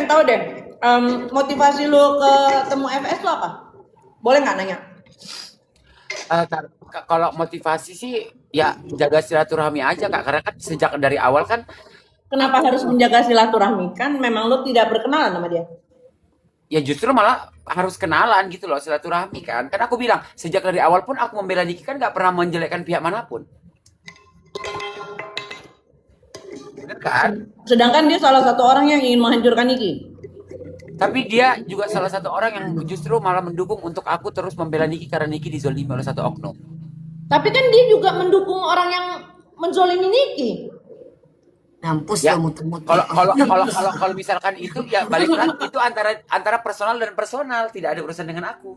pengen tahu deh, motivasi lu ketemu FS lu apa? Boleh nggak nanya? Kalau motivasi sih ya jaga silaturahmi aja Kak, karena kan sejak dari awal kan Kenapa harus menjaga silaturahmi? Kan memang lu tidak berkenalan sama dia. ya justru malah harus kenalan gitu loh, silaturahmi kan. Kan aku bilang sejak dari awal pun aku membela Niki kan nggak pernah menjelekkan pihak manapun. Bener kan? Sedangkan dia salah satu orang yang ingin menghancurkan Niki. Tapi dia juga salah satu orang yang justru malah mendukung untuk aku terus membela Niki karena Niki dizolimi oleh satu oknum. Tapi kan dia juga mendukung orang yang menzolimi Niki. Ngampus Ya, lo muter-muter. kalau misalkan itu ya balik lagi itu antara personal dan personal, tidak ada urusan dengan aku.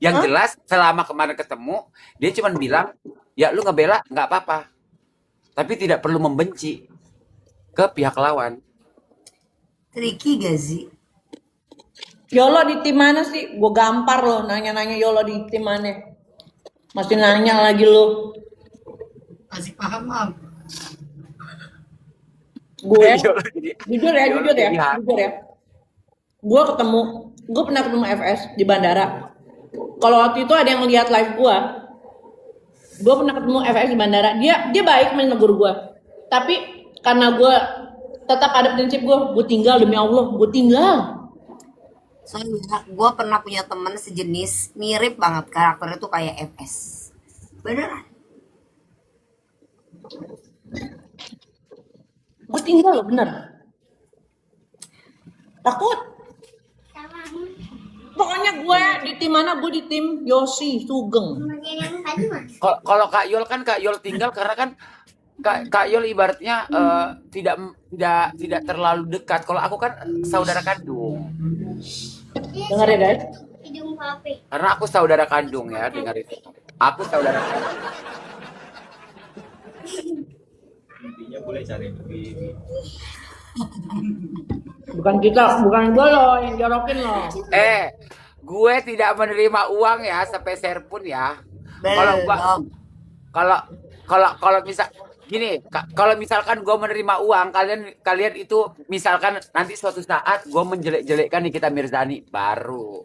Yang jelas selama kemarin ketemu dia cuma bilang ya lu ngebela nggak apa-apa, tapi tidak perlu membenci ke pihak lawan. Tricky gak sih? Yolo di tim mana sih? Gue gampar loh nanya-nanya Yolo di tim mana. Masih nanya lagi lo. Masih paham, Mam? Gue Yolo jadi- jujur ya. Gue pernah ketemu FS di bandara. Kalau waktu itu ada yang lihat live gue pernah ketemu FS di bandara. Dia baik menegur gue. Tapi karena gue tetap ada prinsip gue tinggal demi Allah, gue tinggal. Soalnya gue pernah punya temen sejenis mirip banget karakternya tuh kayak FS. Beneran. Gue tinggal loh, bener. Takut. Pokoknya gue di tim mana? Gue di tim Yosi Sugeng. Kalau Kak Yol tinggal karena kan Kak Yol ibaratnya tidak terlalu dekat. Kalau aku kan saudara kandung. Dengar ya guys. Karena aku saudara kandung ya, dengar itu. Aku saudara kandung. Intinya boleh cari lebih. Bukan gue loh yang jorokin loh. Gue tidak menerima uang ya sepeser pun ya. Kalau gua Belum. kalau misal gini, kalau misalkan gue menerima uang, kalian itu misalkan nanti suatu saat gue menjelek-jelekkan Nikita Mirzani, baru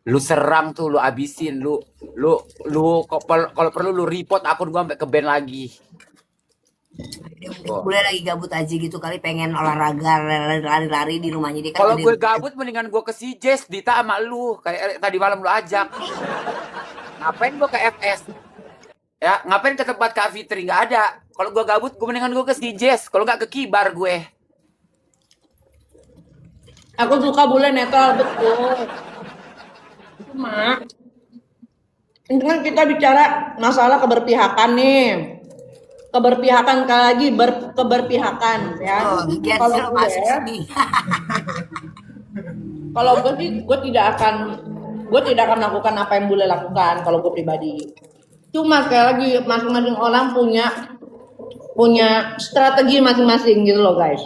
lu serang tuh, lu abisin, lu kalau perlu lu report akun gue sampai ke ban lagi. Boleh lagi gabut aja gitu kali pengen olahraga lari-lari di rumahnya dia kan. Kalau gede. gue gabut mendingan gue ke CJS Dita sama lu kayak tadi malam lu ajak. Ngapain gue ke FS? Ya, ngapain ke tempat Kak Fitri? Nggak ada. Kalau gue gabut, gue mendingan gue ke CJS. Kalau nggak ke Kibar gue. Aku suka bule netral betul. Cuma ini kan kita bicara masalah keberpihakan nih. Keberpihakan sekali lagi keberpihakan ya. Oh, giat Kalau sih masuk gue, sini. kalau gue sih gue tidak akan melakukan apa yang bule lakukan kalau gue pribadi. Cuma sekali lagi masing-masing orang punya strategi masing-masing gitu loh guys.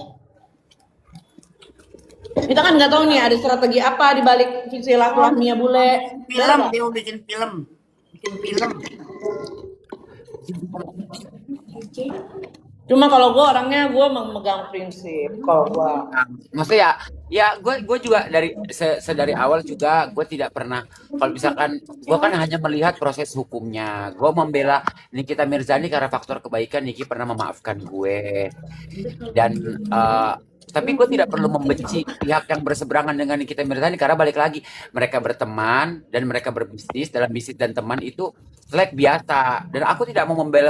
Kita kan nggak tahu nih ada strategi apa di balik silaturahminya bule. Film, dia mau bikin film. Cuma kalau gue orangnya gue memegang prinsip kalau gue. Maksudnya ya gue juga dari awal juga gue tidak pernah, kalau misalkan gue kan hanya melihat proses hukumnya. Gue membela Nikita Mirzani karena faktor kebaikan. Niki pernah memaafkan gue dan tapi gue tidak perlu membenci pihak yang berseberangan dengan Nikita Mirzani karena balik lagi mereka berteman dan mereka berbisnis. Dalam bisnis dan teman itu selek biasa, dan aku tidak mau membela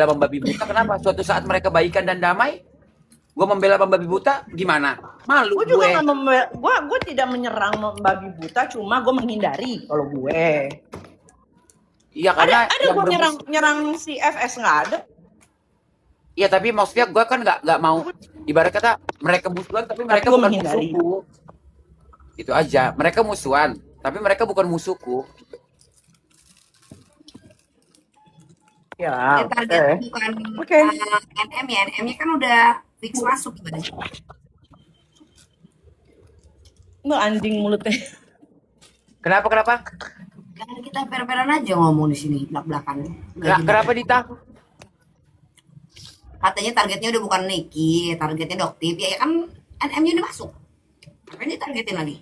membabi buta. Kenapa? Suatu saat mereka baikan dan damai, gue membela membabi buta gimana? Malu Gue juga gue. gue tidak menyerang membabi buta, cuma gue menghindari kalau gue. Iya karena Ada yang gue nyerang si FS nggak ada. Iya tapi maksudnya gue kan nggak mau ibarat kata mereka musuhan tapi mereka gua bukan menghindari. musuhku. Itu aja. Mereka musuhan tapi mereka bukan musuhku. Ya. Target bukan Oke. NM ya, NM-nya kan udah fix masuk gimana? Lu anjing mulutnya. Kenapa? Kan kita fair-fairan aja ngomong di sini belak-belakan. Kenapa Dita? Katanya targetnya udah bukan Niki, targetnya Doktif. Ya kan NMU udah masuk. Apa ini targetin lagi?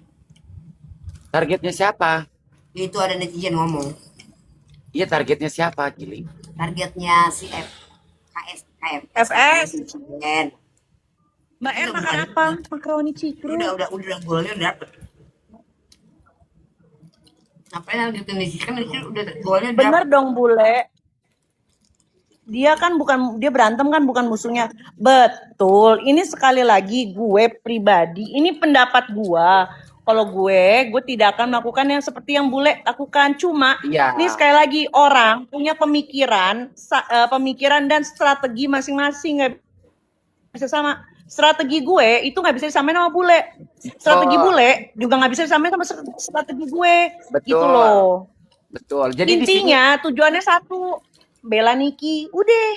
Targetnya siapa? Itu ada netizen ngomong. Iya, targetnya siapa, Giling? Targetnya si KF. FS. Dan Mbak R makan apa? Makaroni cikru. udah golnya udah dapet. Ngapain lanjutin Niki? Kan Niki udah golnya udah Bener dapet. dong bule. Dia kan bukan, dia berantem kan bukan musuhnya. Betul. Ini sekali lagi gue pribadi, ini pendapat gue. Kalau gue tidak akan melakukan yang seperti yang bule lakukan. Cuma, Iya. ini sekali lagi orang punya pemikiran dan strategi masing-masing, nggak bisa sama. Strategi gue itu nggak bisa disamain sama bule. Strategi bule juga nggak bisa disamain sama strategi gue. Betul. Gitu loh. Betul. Jadi di sini, Intinya tujuannya satu, bela Niki. Udah.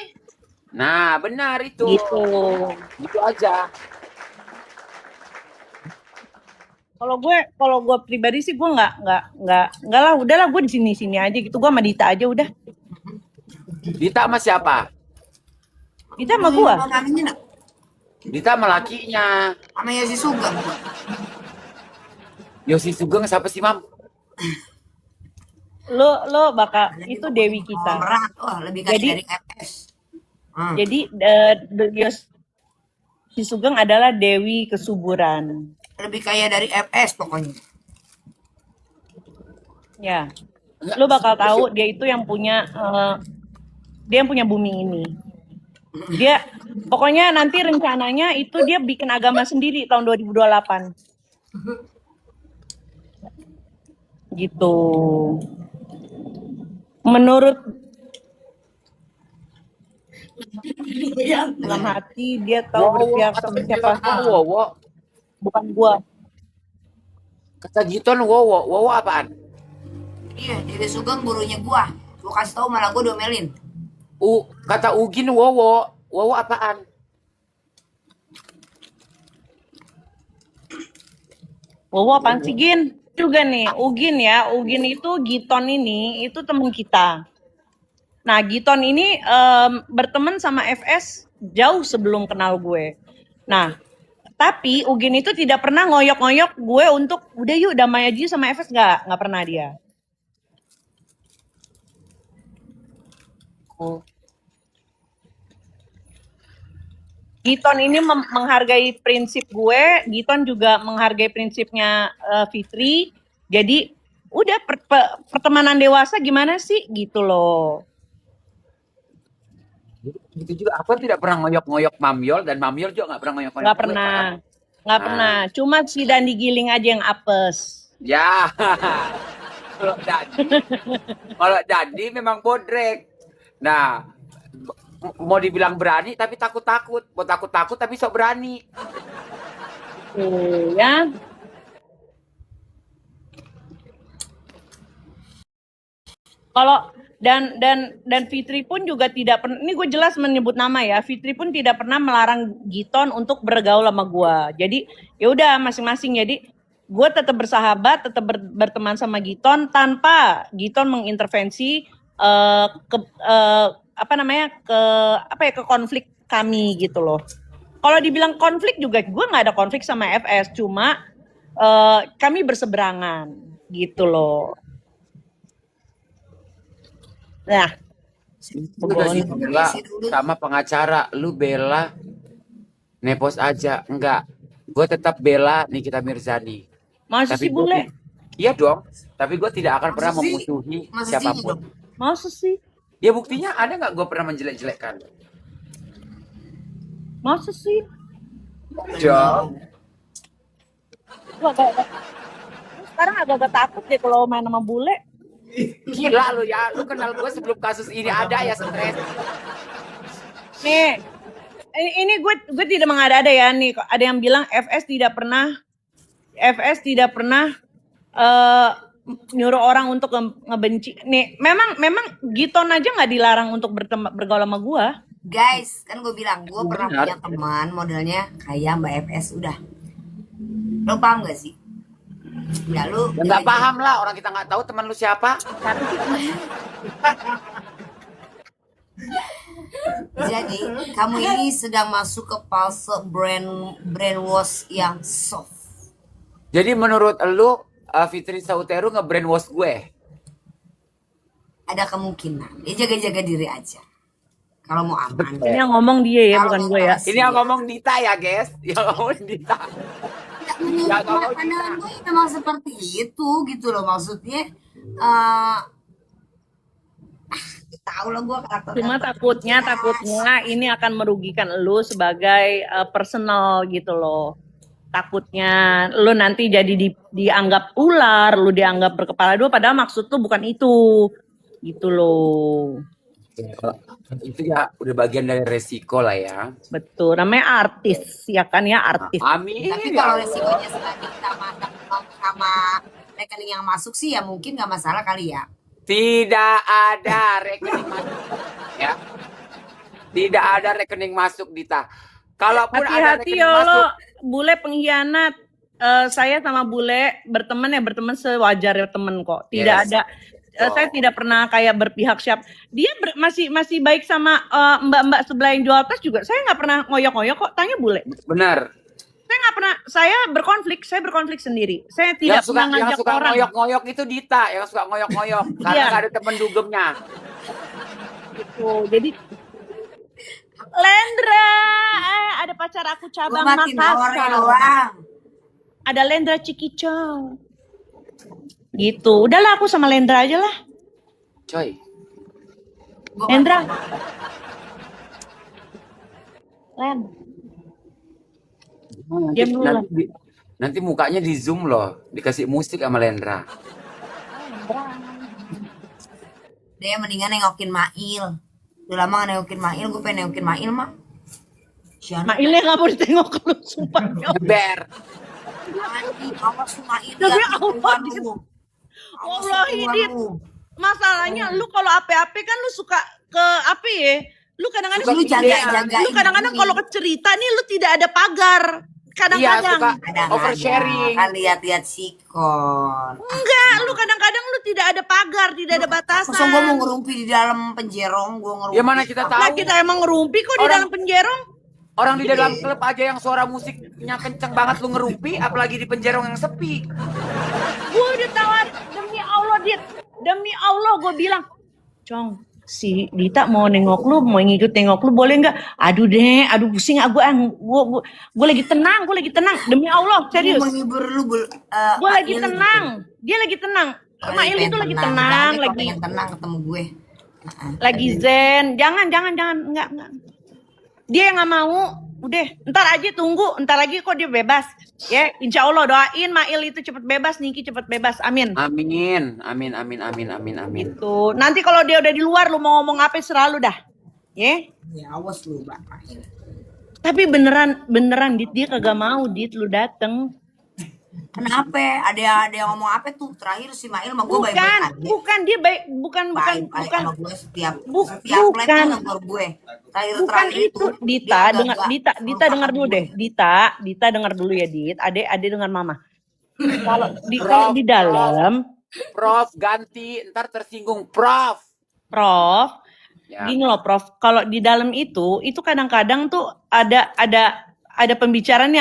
nah benar itu. Gitu. Gitu aja. Kalau gue pribadi sih gue nggak lah, udahlah gue di sini aja gitu. Gue sama Dita aja udah. Dita sama siapa? Dita sama gue. Namanya nak Dita sama lakinya. sama Yosi Sugeng. Yosi Sugeng siapa sih, Mam? Lo bakal itu Dewi kita. Berat, lebih kaya Jadi- dari FS. Jadi si Sugeng adalah Dewi kesuburan. Lebih kaya dari FS pokoknya. Ya. Lo bakal tahu dia itu yang punya bumi ini. Dia pokoknya nanti rencananya itu dia bikin agama sendiri tahun 2028. Gitu. Menurut dalam hati dia tahu berpihak sama siapa. Wowo. Bukan gua. Kata Giton Wowo. Wowo apaan? Iya, Dewi Sugeng gurunya gua. Gua kasih tahu malah gua domelin. Kata Ugin Wowo. Wowo apaan? Wowo apaan sih Gin? Juga nih, Ugin ya. Ugin itu Giton ini itu teman kita. Nah, Giton ini berteman sama FS jauh sebelum kenal gue. Nah, tapi Ugin itu tidak pernah ngoyok-ngoyok gue untuk udah yuk damai aja sama FS, nggak pernah dia. Giton ini menghargai prinsip gue, Giton juga menghargai prinsipnya Fitri. Jadi udah pertemanan dewasa gimana sih gitu loh. Gitu juga. Aku tidak pernah ngoyok-ngoyok Mamyol dan Mamyol juga nggak pernah ngoyok-ngoyok. Nggak gue, pernah, kan? nggak pernah. Cuma si Dandi Giling aja yang apes. Ya. Kalau Dandi memang bodrek. Nah, mau dibilang berani tapi takut-takut. Mau takut-takut tapi sok berani. Ya. Kalau dan Fitri pun juga tidak pernah, ini gue jelas menyebut nama ya, Fitri pun tidak pernah melarang Giton untuk bergaul sama gue. Jadi ya udah masing-masing. Jadi gue tetap bersahabat, tetap berteman sama Giton tanpa Giton mengintervensi ke konflik kami gitu loh. Kalau dibilang konflik juga gue nggak ada konflik sama FS, cuma kami berseberangan gitu loh. Nah, Lu udah bela sama pengacara, lu bela nepos aja. Enggak. Gue tetap bela Nikita Mirzani. masa sih gua bule? Iya dong. Tapi gue tidak akan pernah Masa sih? memusuhi Masa sih siapapun. dong? Masa sih? Ya buktinya ada nggak gue pernah menjelek-jelekkan? Masa sih? Dong. Gua sekarang agak-agak takut deh kalau main sama bule. Gila lu ya. Lu kenal gue sebelum kasus ini ada ya, stres. Nih, ini gue tidak mengada-ada ya nih. Ada yang bilang FS tidak pernah nyuruh orang untuk ngebenci. Nih, memang Giton aja nggak dilarang untuk bergaul sama gue. Guys, kan gue bilang gue pernah Benar. punya teman modelnya kayak Mbak FS udah. Lo paham gak sih? Ya lu Ya nggak paham lah. Orang kita nggak tahu teman lu siapa. Jadi kamu ini sedang masuk ke fase brainwash yang soft. Jadi menurut lu Fitri Sauteru nge-brainwash gue? Ada kemungkinan. Ya jaga-jaga diri aja. Kalau mau aman. Ini yang ngomong dia ya, Kalau bukan mau gue ya. tahu Ini yang ngomong Dita ya, guys. Yang ngomong Dita. Ya, menurut Ya, kalau pandangan kita- gue memang seperti itu gitu loh maksudnya. eh tahu lah gue karakter. Cuma takutnya ini akan merugikan lu sebagai personal gitu loh. Takutnya lu nanti jadi dianggap ular, lu dianggap berkepala dua, padahal maksud tuh bukan itu. Gitu loh. Itu ya udah bagian dari resiko lah ya. Betul, namanya artis, ya kan ya artis. Amin. Tapi kalau resikonya sebanding sama rekening yang masuk sih ya mungkin nggak masalah kali ya. Tidak ada rekening masuk. Ya. Tidak ada rekening masuk, Dita. Kalaupun ada Hati-hati rekening ya masuk, lo, bule pengkhianat. Saya sama bule berteman sewajarnya temen kok. Tidak Yes. ada. Saya tidak pernah kayak berpihak siap. Dia masih baik sama mbak-mbak sebelah yang jual tas juga. Saya nggak pernah ngoyok-ngoyok kok. Tanya bule. benar. Saya nggak pernah. Saya berkonflik sendiri. Saya tidak Yang pernah ngajak suka orang. ngoyok-ngoyok itu Dita, yang suka ngoyok-ngoyok karena Iya. nggak ada temen dugemnya. Gitu. Jadi Lendra, ada pacar aku Gue cabang makin nawarnya Makassar. doang. Ada Lendra Cikicau. Gitu. Udahlah aku sama Lendra aja lah. Coy, Gua Lendra. Len. Diam dulu lah. nanti mukanya di zoom loh, dikasih musik sama Lendra. Dia mendingan nengokin Mail. Udah lama gak nengokin Mail, gue pengen nengokin Mail mah. Siapa? Mailnya nggak mau ditengok lu, sumpah. Ber. Awas lu Mail. Demi lihat Allah, keluar Dit. lu. Awas lu Wallahi, keluar Dit. lu. Masalahnya lu kalau ape-ape kan lu suka ke apa ya? Lu kadang-kadang Lu suka- jaga-jaga lu kadang-kadang ini. kalau ke cerita nih lu tidak ada pagar. Iya, Kadang-kadang. suka Kadang-kadang oversharing. kan lihat-lihat sikon. Enggak, lu kadang-kadang lu tidak ada pagar, tidak ada batasan. Masa gue mau ngerumpi di dalam penjerong, gue ngerumpi. Ya mana kita tahu. Lah kita emang ngerumpi kok di Orang- dalam penjerong. Orang di dalam klub aja yang suara musiknya kenceng banget lu ngerumpi, apalagi di penjerong yang sepi. Gue udah tawar, demi Allah Dit, demi Allah gue bilang, Cong, si Dita mau nengok lu, mau ngikut nengok lu boleh nggak? Aduh deh, aduh pusing gue lagi tenang, demi Allah serius, Gue menghibur lu. gue lagi tenang, dia lagi tenang, Mail itu lagi tenang, pengen tenang ketemu gue. lagi zen, jangan, enggak. Dia yang nggak mau, udah, ntar aja tunggu, ntar lagi kok dia bebas, ya, insya Allah doain Mail itu cepet bebas, Niki cepet bebas, amin. Amin. Tuh, nanti kalau dia udah di luar, lu mau ngomong apa serah lu dah, ya. Ya awas lu, Mbak Mail. Tapi beneran Dit, dia kagak mau Dit, lu dateng. Kenapa? Ada yang ngomong apa tuh? Terakhir si Mail sama gue baik-baik aja. Bukan dia baik, bukan Baik-baik sama gue setiap bukan. flight tuh negor gue. Bukan Terakhir itu, Dita, dia dengar agak-agak Dita dengar dulu deh. Dita dengar dulu ya, Dit. Ade dengar mama. Kalau di dalam, Prof ganti, ntar tersinggung Prof. Prof, Ya. gini loh Prof, kalau di dalam itu kadang-kadang tuh ada pembicaraan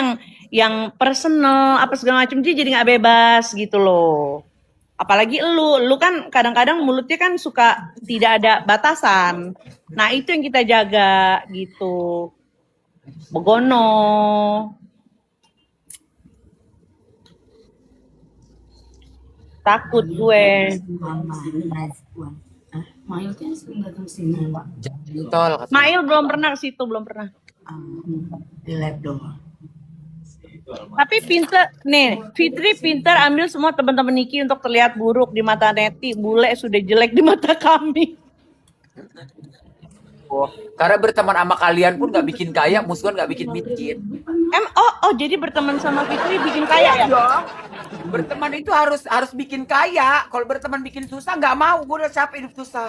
yang personal apa segala macam, dia jadi nggak bebas gitu loh. Apalagi lu kan kadang-kadang mulutnya kan suka tidak ada batasan. Nah itu yang kita jaga gitu. Begono. Takut gue. Mama Nazwan. Mail kan sering datang sini, Pak. Jantol. Mail belum pernah ke situ, belum pernah. Di lab doang. Tapi pinter, nih Fitri pinter ambil semua teman-teman Niki untuk terlihat buruk di mata neti. Bule sudah jelek di mata kami. Karena berteman sama kalian pun nggak bikin kaya, musuhan nggak bikin miskin. Jadi berteman sama Fitri bikin kaya ya? Dong. Berteman itu harus bikin kaya. Kalau berteman bikin susah nggak mau. Gue udah capek hidup susah.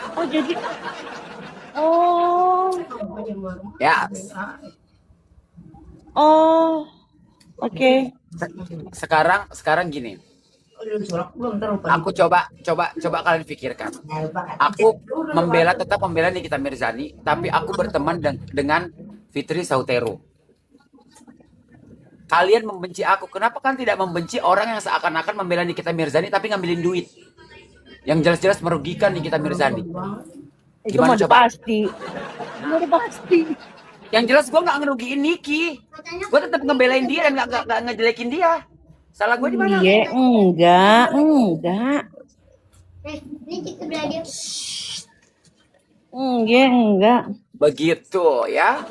Ya. Oke. Sekarang gini. Aku coba kalian pikirkan. Aku tetap membela Nikita Mirzani, tapi aku berteman dengan Fitri Sautero. Kalian membenci aku, kenapa kan tidak membenci orang yang seakan-akan membela Nikita Mirzani tapi ngambilin duit? Yang jelas-jelas merugikan Nikita Mirzani. Itu Gimana mau coba? pasti. Mau pasti. Yang jelas gue nggak ngerugiin Niki. Gue tetap ngebelain dia dan nggak ngejelekin dia. Salah gue di mana? Iya, enggak. Ini kita belajar. Enggak. Begitu ya.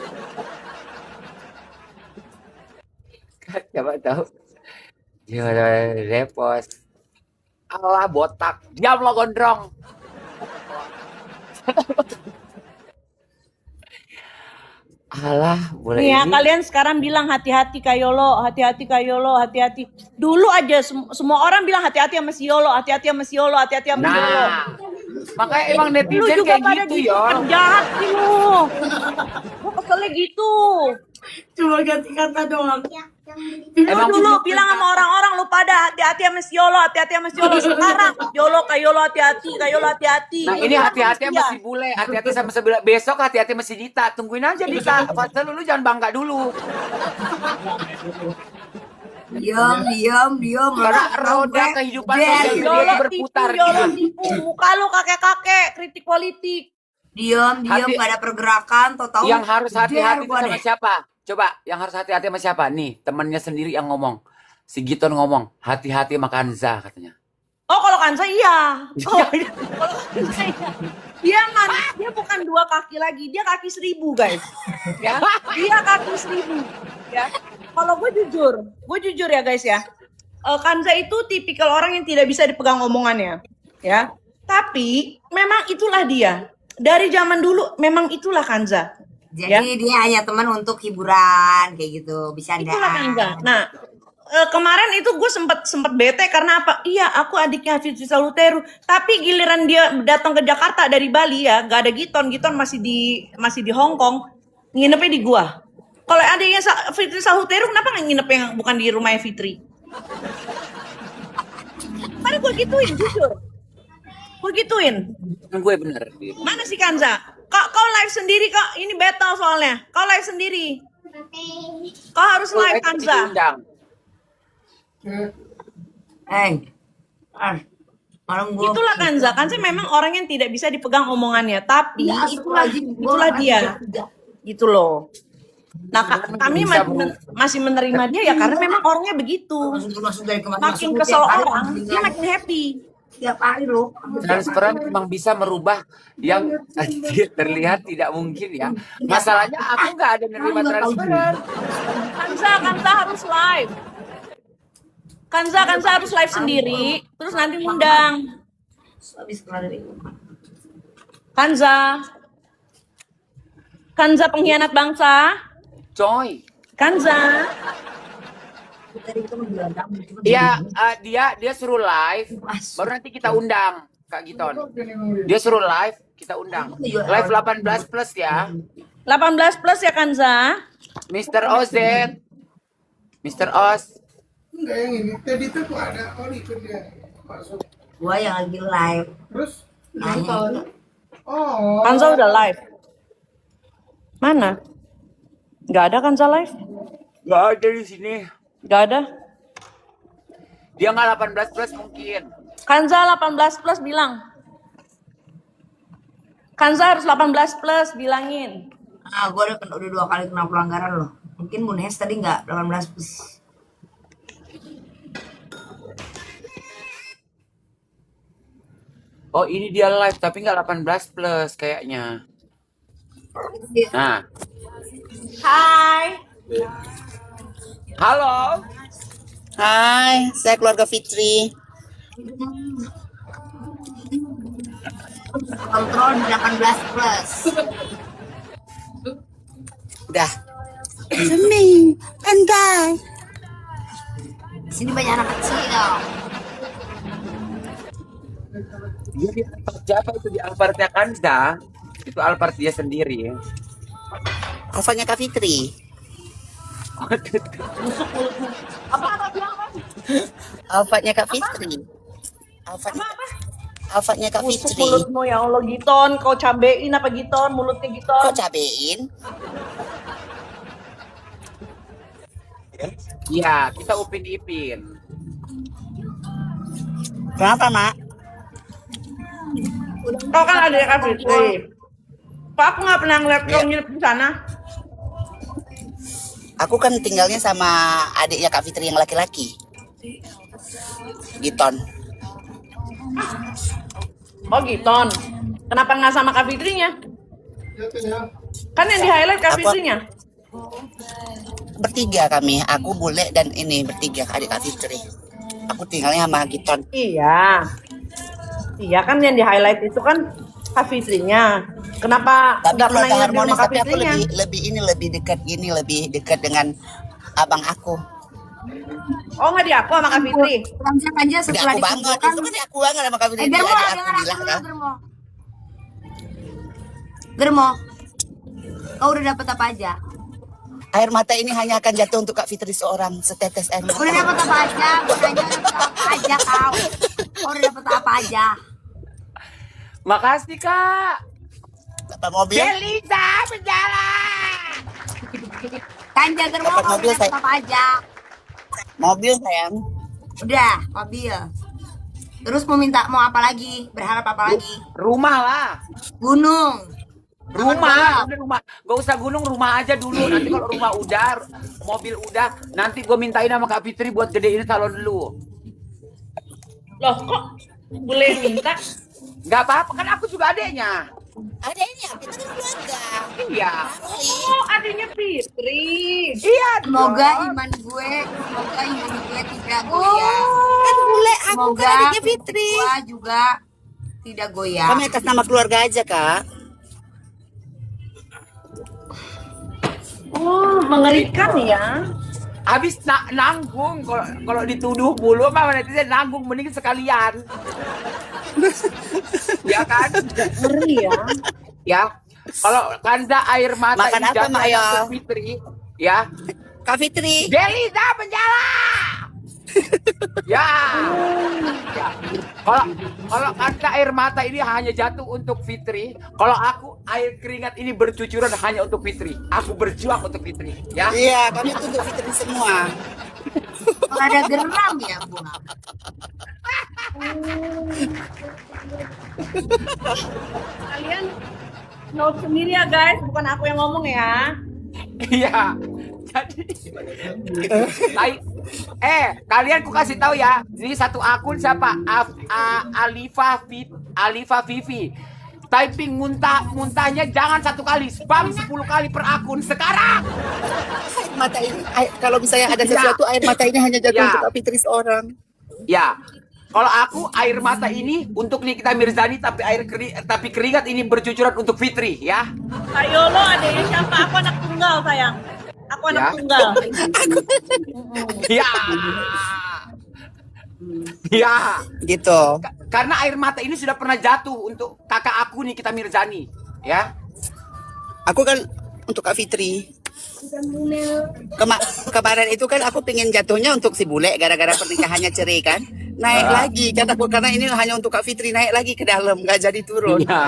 Coba tahu. Jangan repost. Allah botak. Diam lo gondrong. Alah, boleh Nih ya, ini. kalian sekarang bilang hati-hati Kak Yolo, hati-hati Kak Yolo, hati-hati. Dulu aja semua orang bilang hati-hati sama si Yolo, hati-hati sama si Yolo, hati-hati sama si Yolo. Nah, makanya emang Lu netizen juga kayak pada gitu gitu, ya. kan jahat sih lu. Gue keselnya gitu. Cuma ganti kata doang. Lu Emang dulu bilang sama orang-orang lu pada hati-hati sama si Yolo, hati-hati sama si Yolo. Sekarang Yolo, Kak Yolo hati-hati, Kak Yolo hati-hati. Nah ini hati-hati sama si bule, hati-hati sama sebelah. Besok hati-hati sama si Dita. Tungguin aja Dita. Pasal lu jangan bangga dulu. Diam. Karena roda kehidupan sosial media Yolo itu berputar. tipu, Yolo Gini. tipu. Muka lu kakek-kakek, kritik politik. Diam, Hati- gak ada pergerakan, tahu Yang harus hati-hati itu gua sama deh. siapa? Coba, yang harus hati-hati sama siapa? Nih, temannya sendiri yang ngomong. Si Giton ngomong, hati-hati sama Kanza katanya. Oh kalau Kanza iya. Oh, kalau Kanza iya. Dia bukan 2 kaki lagi, dia kaki 1000 guys. Ya, dia kaki 1000. Ya. Kalau gue jujur ya guys ya. Kanza itu tipikal orang yang tidak bisa dipegang omongannya, ya. Tapi memang itulah dia. Dari zaman dulu memang itulah Kanza. Jadi dia hanya teman untuk hiburan kayak gitu, Itulah bercandaan. Kanza. Nah, kemarin itu gue sempet bete karena apa? Iya, aku adiknya Fitri Sautero. Tapi giliran dia datang ke Jakarta dari Bali ya, gak ada Giton masih di Hong Kong, nginepnya di gua. Kalau adiknya Fitri Sautero, kenapa nggak nginepnya bukan di rumahnya Fitri? Mana gue gituin, jujur. Gue gituin. Gue bener. Mana si Kanza? Kau live sendiri kok. Ini battle soalnya. Kau live sendiri. Kau harus live Kanza. Diundang. Malam gua Itulah Kanza. Kanza memang orang yang tidak bisa dipegang omongannya, tapi itulah dia. Gitu loh. Nah, kami masih menerima dia ya karena memang orangnya begitu. masuk dari kemana? Makin kesel orang, dia makin happy. Tiap hari loh. Transparan memang bisa merubah yang terlihat tidak mungkin ya. Masalahnya aku nggak ada nerima transparan. Kanza harus live. Kanza harus live sendiri, terus nanti undang. Habis kelar dari Kanza pengkhianat bangsa. Coy. Kanza. Dia dia suruh live, baru nanti kita undang Kak Giton. Dia suruh live, kita undang. Live 18 plus ya. 18 plus ya Kanza. Mr. OZ. Mr. Oz. Enggak yang ini. Tadi tuh kok ada ikut dia masuk. gua yang lagi live. Terus Nanya. oh. Kanza udah live. Mana? Gak ada Kanza live? Nggak ada di sini. Gak ada. Dia nggak 18 plus mungkin. Kanza 18 plus bilang. Kanza harus 18 plus bilangin. Gua udah 2 kali kena pelanggaran loh. Mungkin Bunhes tadi nggak 18 plus. Oh ini dia live tapi nggak 18 plus kayaknya. Nah, Hai. halo. Hai, saya keluarga Fitri. Kontrol di 18 plus. Udah. Seming, enggak. Di sini banyak anak kecil. Dia di Alphard siapa itu di Alphardnya Kanza? Itu Alphard dia sendiri. Alfanya Kak Fitri. Busuk mulutmu. Apa bilang apa? Alfatnya Kak Fitri. Alfatnya, Alfatnya Kak Busuk Fitri. mulutmu ya Allah Giton, kau cabein apa Giton mulutnya Giton? Kok cabein? Iya, kita Upin Ipin. Kenapa, Mak? Kau kan ada Kak Fitri. Kok aku nggak pernah ngeliat kau nginep di sana? Aku kan tinggalnya sama adiknya Kak Fitri yang laki-laki. Giton. Oh Giton. Kenapa nggak sama Kak Fitrinya? Jatuhnya. Kan yang di highlight Kak Apa? Fitrinya. Bertiga kami, aku bule dan ini bertiga adik Kak Fitri. Aku tinggalnya sama Giton. Iya. Iya kan yang di highlight itu kan Kak Fitrinya. Kenapa Tapi nggak pernah keluarga nginep di harmonis, rumah Kak tapi aku Fitrinya? lebih dekat dengan abang aku. Oh nggak di aku sama Kak Fitri. Langsung aja Udah setelah aku banget, dikumpulkan. itu kan aku banget sama Kak Fitri. Germo, Adik aku dengar bilang aku kan. dulu, Germo. Germo, kau udah dapet apa aja? Air mata ini hanya akan jatuh untuk Kak Fitri seorang, setetes air mata. Udah dapet apa aja? Gue nanya udah dapet apa aja kau? Kau udah dapet apa aja? Makasih Kak. Dapat mobil? Delisa berjalan. Tanja Germo, Dapat kau mobil, udah dapet saya. apa aja? Mobil sayang. Udah, mobil. Terus mau apa lagi? Berharap apa lagi? Rumah lah. Gunung. Rumah, udah rumah. Gak usah gunung, rumah aja dulu. Nanti kalau rumah udah, mobil udah, nanti gue mintain sama Kak Fitri buat gedein salon dulu. Loh kok boleh minta? Gak apa-apa, kan aku juga adeknya. Adanya, kita kan keluarga. Iya. Oh adanya Fitri. Iya Semoga dong. iman gue tidak goyah. Kan bule aku Semoga kan adiknya Fitri. gue juga tidak goyah. Kami atas nama keluarga aja, Kak. Oh mengerikan ya. Habis nanggung kalau dituduh mulu mah netizen nanggung mending sekalian. Ya kan? Ngeri ya. Ya. Kalau Kanda air mata Makan ini apa, jatuh Mak, ya? untuk Fitri, ya. Kak Fitri. Delisa penjara. Ya. Ya. Kalau Kanda air mata ini hanya jatuh untuk Fitri, kalau aku air keringat ini bercucuran hanya untuk Fitri. Aku berjuang untuk Fitri, ya. Iya, kami itu untuk Fitri semua. Kalau ada geram ya, Bu. Kalian note sendiri ya guys, bukan aku yang ngomong ya. Iya. Jadi kalian ku kasih tahu ya. Ini satu akun siapa? Alifa Vivi. Typing muntahnya jangan satu kali, spam 10 kali per akun sekarang. Air mata ini, kalau misalnya ada sesuatu, air mata ini hanya jatuh Ya. untuk Kak Fitri seorang. Ya. Kalau aku air mata ini untuk Nikita Mirzani tapi keringat ini bercucuran untuk Fitri ya. Kak Yolo adanya siapa? Aku anak tunggal sayang. Aku anak Ya. tunggal. Ya. Ya. Gitu. Karena air mata ini sudah pernah jatuh untuk kakak aku Nikita Mirzani, ya. Aku kan untuk Kak Fitri. Kemarin itu kan aku pengen jatuhnya untuk si bule gara-gara pernikahannya cerai kan. Naik lagi kan aku, karena ini hanya untuk Kak Fitri, naik lagi ke dalam, nggak jadi turun. Ya.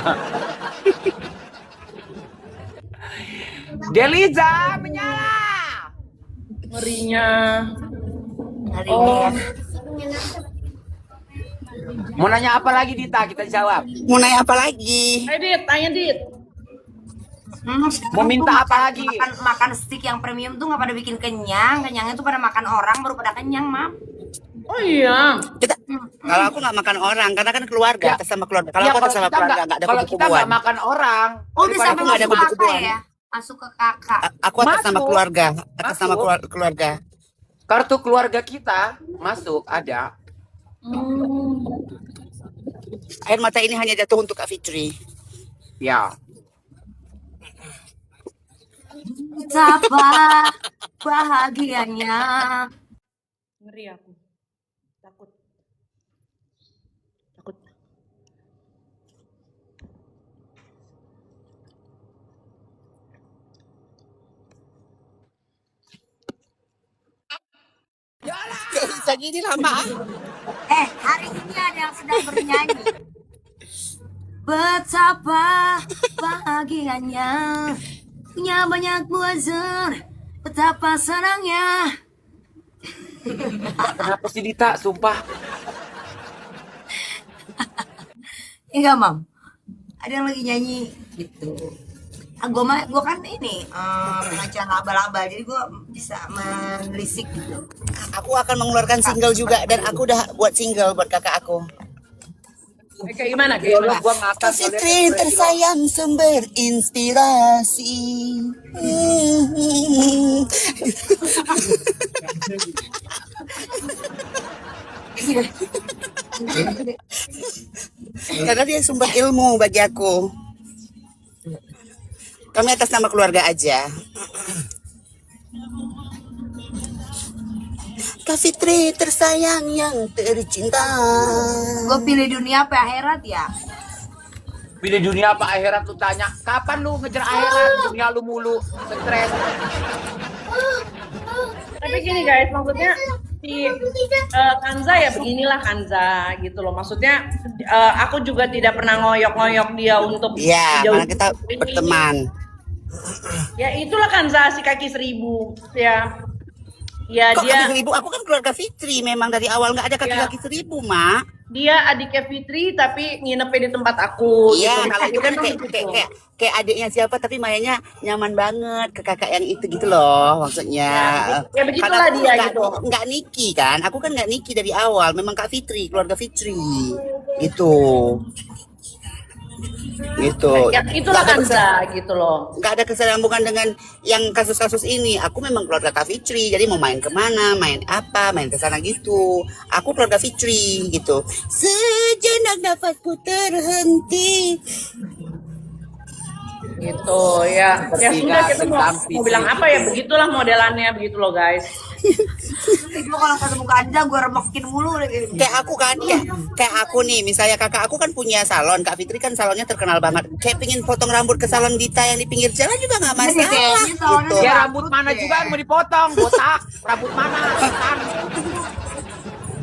Delisa menyala. Ngerinya. Hari ini ya. Mau nanya apa lagi Dita? Kita jawab. Mau naik apa lagi? Ayo Dit, tanya Dit. Mau minta apa lagi? Makan steak yang premium tuh nggak pada bikin kenyang. Kenyangnya tuh pada makan orang baru pada kenyang, Mam. Oh iya. Kalau aku nggak makan orang, karena kan keluarga, Ya. atas sama keluarga. Kalau Ya, aku atas sama keluarga, nggak ada kalau kita kubu-kubuan. nggak makan orang, Oh, udah daripada sampai nggak ada masuk kakak kubu-kubuan. ya? Masuk ke kakak. Aku atas nama Masuk. keluarga, atas nama Masuk. keluarga. kartu keluarga kita masuk ada. Air mata ini hanya jatuh untuk Kak Fitri. Ya. Betapa bahagianya. Ngeri aku. Takut. Takut. bisa gini lama. Hari ini ada yang sedang bernyanyi. Betapa bahagianya punya banyak buah zon, betapa senangnya. Kenapa sih Dita? Sumpah. Enggak, Mam. Ada yang lagi nyanyi gitu. Gua kan ini pengacara laba-laba, jadi gua bisa menelisik gitu. Aku akan mengeluarkan single juga dan aku udah buat single buat kakak aku. Kayak gimana? Kayak gimana? Gua ngakak Kak Fitri tersayang sumber inspirasi. Karena dia sumber ilmu bagi aku. Kami atas nama keluarga aja. Kak Fitri tersayang yang tercinta. Gua pilih dunia apa akhirat ya? Pilih dunia apa akhirat lu tanya. Kapan lu ngejar akhirat? Dunia lu mulu. Stres. Tapi gini guys, maksudnya si Kanza ya beginilah Kanza gitu loh. Maksudnya aku juga tidak pernah ngoyok-ngoyok dia untuk Iya, jauh karena kita dari ini. berteman. Ya itulah Kanza si kaki 1000 ya. Ya Kok dia kaki 1000? Aku kan keluarga Fitri, memang dari awal nggak ada kaki-kaki 1000, Mak. dia adiknya Fitri tapi nginepnya di tempat aku. Iya, gitu. kalau itu kan kayak adiknya siapa tapi mainnya nyaman banget ke kakak yang itu gitu loh maksudnya. Ya, begitulah Karena aku dia nggak- gitu. nggak Niki kan, aku kan nggak Niki dari awal, memang Kak Fitri, keluarga Fitri gitu. Gitu. Ya, itulah Nggak ada Kanza gitu loh. nggak ada kesinambungan dengan yang kasus-kasus ini. Aku memang keluarga Kak Fitri, jadi mau main kemana, main apa, main ke sana gitu. Aku keluarga Fitri gitu. Sejenak nafasku terhenti. Gitu ya. Ya sudah kita mau bilang apa ya, begitulah modelannya begitu loh guys. Gua kalau ketemu Kanza gua remekin mulu deh kayak Kayak aku kan, kayak aku nih, misalnya kakak aku kan punya salon, Kak Fitri kan salonnya terkenal banget. Kayak pingin potong rambut ke salon Dita yang di pinggir jalan juga nggak masalah kayaknya salonnya gitu. Ya rambut mana juga yang mau dipotong, botak. Rambut mana? Setan.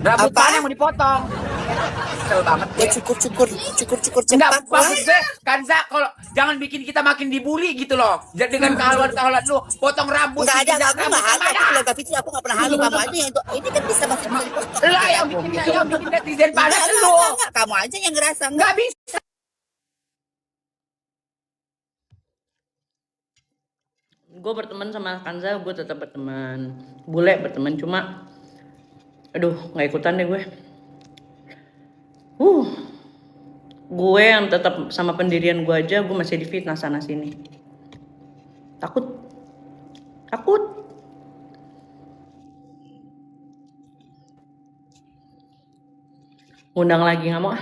Rambut Apa? mana yang mau dipotong? Kesel banget. Ya cukur Enggak, cepat maksud gue, Kanza, kalau jangan bikin kita makin dibully gitu loh. Jadi dengan kehaluan-kehaluan lu, potong rambut. Nggak ada, tinggal aku nggak halu, aku keluarga Fitri, aku nggak pernah halu kamu aja yang ini kan bisa masih dipotong. Lah yang bikin netizen pada lu. Enggak, kamu aja yang ngerasa enggak. Enggak bisa. Gue berteman sama Kanza, gue tetap berteman. Bule berteman cuma, aduh nggak ikutan deh gue. Gue yang tetap sama pendirian gue aja, gue masih difitnah sana sini. Takut. Undang lagi nggak mau ah.